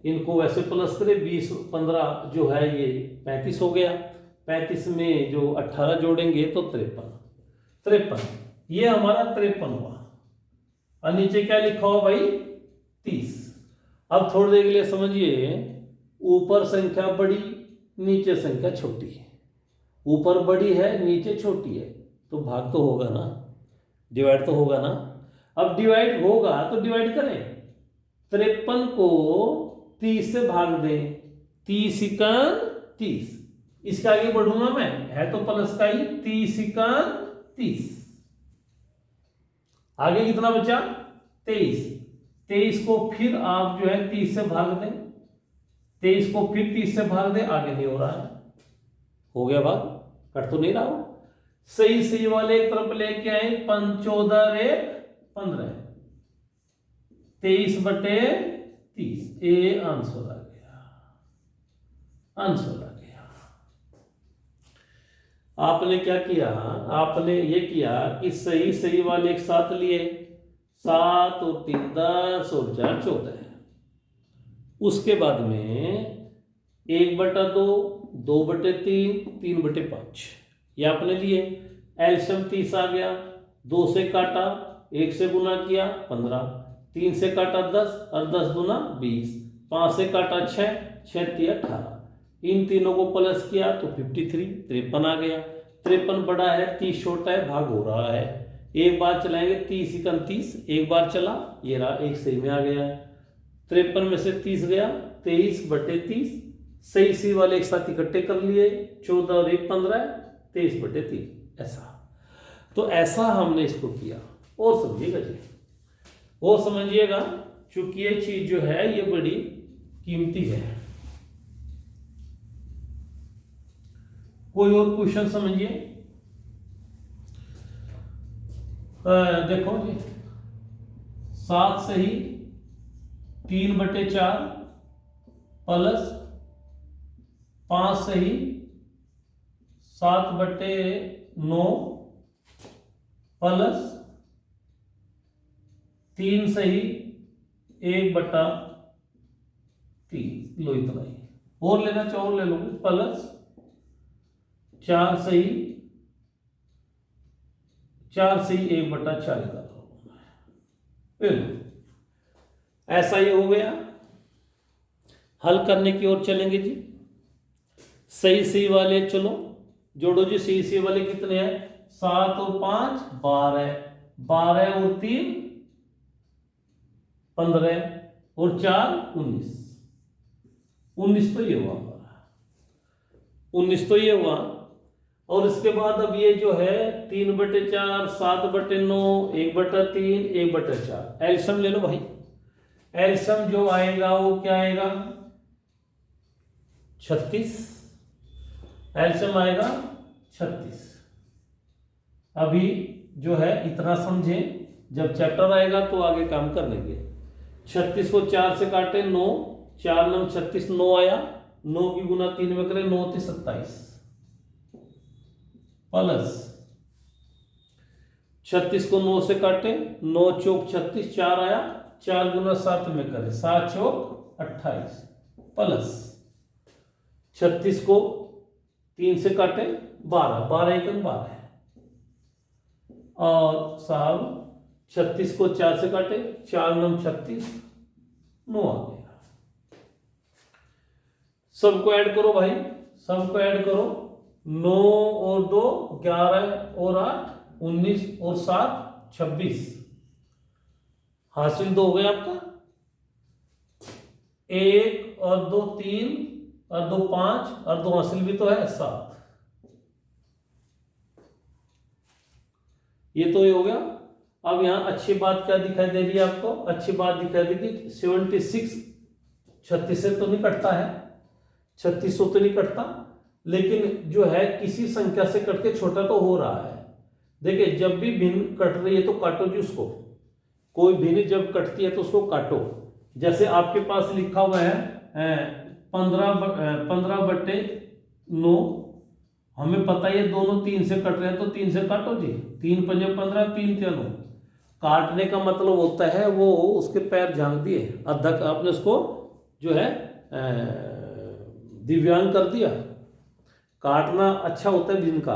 S1: इनको वैसे प्लस करें, 20 15 जो है ये 35 हो गया, 35 में जो 18 जोड़ेंगे तो 53, ये हमारा 53 हुआ। और नीचे क्या लिखा हुआ भाई 30। अब थोड़ी देर के लिए समझिए, ऊपर संख्या बड़ी नीचे संख्या छोटी है, ऊपर बड़ी है नीचे छोटी है, तो भाग तो होगा ना, डिवाइड तो होगा ना। अब डिवाइड होगा तो डिवाइड करें, 53 को 30 से भाग दें, 30 इकान 30, इसके आगे बढ़ूंगा मैं, है तो प्लस का ही, 30 इकान 30, आगे कितना बचा 23, 23 को फिर आप जो है 30 से भाग दें, 23 को फिर 30 से भाग दें, आगे नहीं हो रहा है, हो गया भाग, कट तो नहीं रहा हो। सही सही वाले एक तरफ लेके आए, 14 रे 15, 23 बटे 30, ए आंसर आ गया, आंसर आ गया। आपने क्या किया, आपने ये किया कि सही सही वाले एक साथ लिए, 7 और 3 10 और 4 14, उसके बाद में 1/2, 2/3, 3/5, ये आपने लिए। एलसीएम 30 आ गया, 2 से काटा, 1 से गुना किया 15, 3 से काटा 10, और 10 दूना 20, 5 से काटा 6, 6 तिया 18, इन तीनों को प्लस किया तो 53, 53 आ गया। 53 बड़ा है 30 छोटा है, भाग हो रहा है, एक बार चलाएंगे, 30 इकन 30, एक बार चला, ये रहा, एक सही में आ गया है। 53 में से 30 गया, 23/30, सही सी वाले एक साथ इकट्ठे कर लिए, 14 और 1 15, 23/3, ऐसा। तो ऐसा हमने इसको किया, और समझिएगा जी, और समझिएगा, चूंकि ये चीज जो है ये बड़ी कीमती है। कोई और क्वेश्चन समझिए। देखो जी, 7 सही 3/4 प्लस 5 सही 7/9 प्लस 3 सही 1/3, लो इतना ही, और लेना चाहो ले लो, प्लस 4 सही 1/4 का, ऐसा ही हो गया। हल करने की ओर चलेंगे जी। सही सही वाले चलो जोड़ो जी, सही सही वाले कितने हैं, 7 और 5 12, 12 और 3 15, और 4 19, 19 तो ये हुआ हमारा, 19 तो ये हुआ। और इसके बाद अब ये जो है 3/4, 7/9, 1/3, 1/4, एलसीएम ले लो भाई। एलसीएम जो आएगा वो क्या आएगा 36, एलसीएम आएगा 36। अभी जो है इतना समझें, जब चैप्टर आएगा तो आगे काम कर लेंगे। 36 को 4 से काटे 9, 4 9 36, 9 आया, 9 की गुना 3 में करें, 9 3 27, प्लस 36 को 9 से काटे, 9 चौक 36, 4 आया, 4 गुना 7 में करें, 7 चौक 28, प्लस 36 को 3 से काटे 12, 12 एकम 12 है, और साहब 36 को 4 से काटे, 4 9 36, 9 आ गया। सबको ऐड करो भाई, सबको ऐड करो। 9 और 2 11 और 8 19 और 7 26। हासिल 2 हो गया आपका। 1 और 2 3 और 2 5 और 2 हासिल भी तो है 7। ये तो ये हो गया। अब यहां अच्छी बात क्या दिखाई दे रही है आपको? अच्छी बात दिखाई देगी 76 36 से तो नहीं कटता है, 36 तो नहीं कटता, लेकिन जो है किसी संख्या से कट के छोटा तो हो रहा है। देखिए जब भी भिन्न कट रही है तो काटो जी उसको। कोई भिन्न जब कटती है तो उसको काटो। जैसे आपके पास लिखा हुआ है 15/9। हमें पता है ये दोनों 3 से कट रहे हैं तो 3 से काटो जी। 3 पंजे 15, 3 3 9। काटने का मतलब होता है वो उसके पैर झांक दिए, अधक आपने उसको जो है दिव्यांग कर दिया। काटना अच्छा होता है भिन्न का,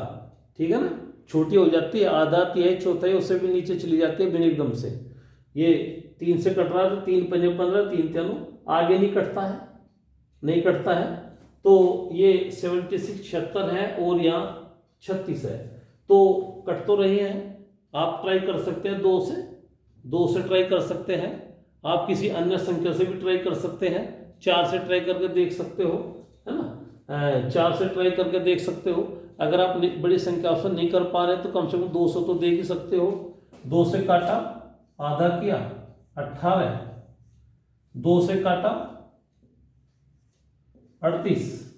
S1: ठीक है ना। छोटी हो जाती है, आधा तिहाई चौथाई उससे भी नीचे चली जाती है भिन्न एकदम से। ये 3 से कट रहा है तो 3 पंजे 15, 3 3 9, आगे नहीं कटता है, नहीं कटता है। तो ये 76 76 है और यहाँ 36 है, तो कट तो रहे हैं। आप ट्राई कर सकते हैं 2 से ट्राई कर सकते हैं। आप किसी अन्य संख्या से भी ट्राई कर सकते हैं। 4 से ट्राई करके देख सकते हो, है ना। 4 से ट्राई करके देख सकते हो। अगर आप बड़ी संख्या से नहीं कर पा रहे तो कम से कम 200 तो देख ही सकते हो। 2 से काटा, आधा किया 18, 2 से काटा 38,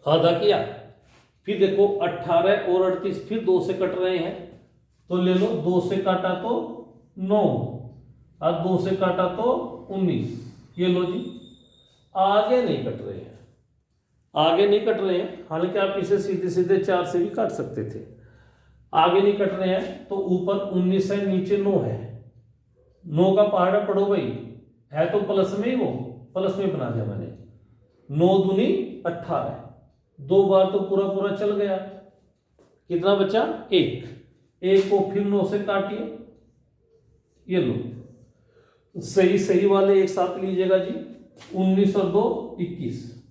S1: आधा किया। फिर देखो 18 और 38 फिर 2 से कट रहे हैं तो ले लो। 2 से काटा तो 9 और 2 से काटा तो 19, ये लो जी। आगे नहीं कट रहे हैं, आगे नहीं कट रहे हैं। हालांकि आप इसे सीधे सीधे 4 से भी काट सकते थे। आगे नहीं कट रहे हैं तो ऊपर 19 है, नीचे 9 है। 9 का पहाड़ा पढ़ो भाई, है तो प्लस में ही, वो प्लस में बना दिया मैंने। 9 दूनी 18, 2 बार तो पूरा पूरा चल गया। कितना बचा? 1 को फिर 9 से काटिए, ये लो। सही सही वाले एक साथ लीजिएगा जी। 19 और 2 21,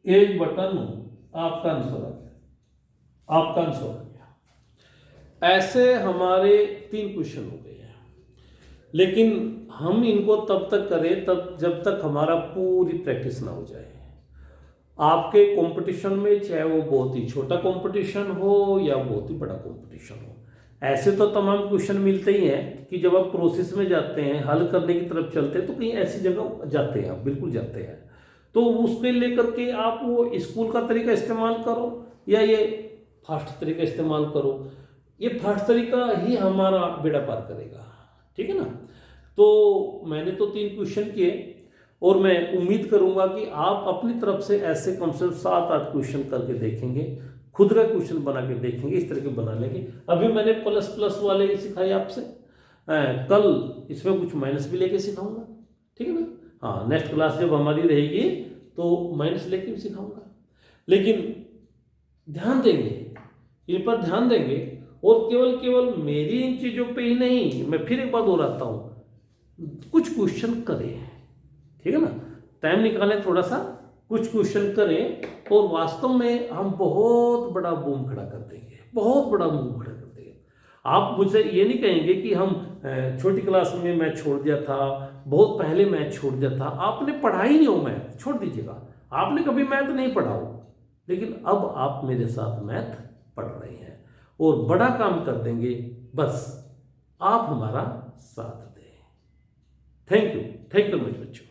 S1: 1/9 आपका आंसर आ गया, आपका आंसर आ गया। ऐसे हमारे 3 क्वेश्चन हो गए हैं, लेकिन हम इनको तब तक करें तब जब तक हमारा पूरी प्रैक्टिस ना हो जाए। आपके कंपटीशन में, चाहे वो बहुत ही छोटा कंपटीशन हो या बहुत ही बड़ा कंपटीशन हो, ऐसे तो तमाम क्वेश्चन मिलते ही हैं कि जब आप प्रोसेस में जाते हैं, हल करने की तरफ चलते हैं, तो कहीं ऐसी जगह जाते हैं, आप बिल्कुल जाते हैं। तो उसके लेकर के आप वो स्कूल का तरीका इस्तेमाल करो या ये फास्ट तरीका इस्तेमाल करो। ये फास्ट तरीका ही हमारा बेड़ा पार करेगा, ठीक है ना। तो मैंने तो 3 क्वेश्चन किए और मैं उम्मीद करूंगा कि आप अपनी तरफ से ऐसे कम से कम 7-8 क्वेश्चन करके देखेंगे, खुद का क्वेश्चन बना के देखेंगे, इस तरह के बना लेंगे। अभी मैंने प्लस प्लस वाले ही सिखाए आपसे, कल इसमें कुछ माइनस भी लेके सिखाऊंगा, ठीक है ना। हाँ, नेक्स्ट क्लास जब हमारी रहेगी तो माइनस लेके भी सिखाऊंगा। लेकिन ध्यान देंगे, इन पर ध्यान देंगे, और केवल मेरी इन चीज़ों पे ही नहीं, मैं फिर एक बात दोहराता हूँ, कुछ क्वेश्चन करें, ठीक है ना। टाइम निकालें थोड़ा सा, कुछ क्वेश्चन करें और वास्तव में हम बहुत बड़ा बूम खड़ा कर देंगे, बहुत बड़ा बूम खड़ा कर देंगे। आप मुझसे ये नहीं कहेंगे कि हम छोटी क्लास में मैथ छोड़ दिया था, बहुत पहले मैथ छोड़ दिया था, आपने पढ़ा ही नहीं हो मैथ, छोड़ दीजिएगा। आपने कभी मैथ नहीं पढ़ा हो, लेकिन अब आप मेरे साथ मैथ पढ़ रहे हैं और बड़ा काम कर देंगे, बस आप हमारा साथ दें। थैंक यू मच बच्चों।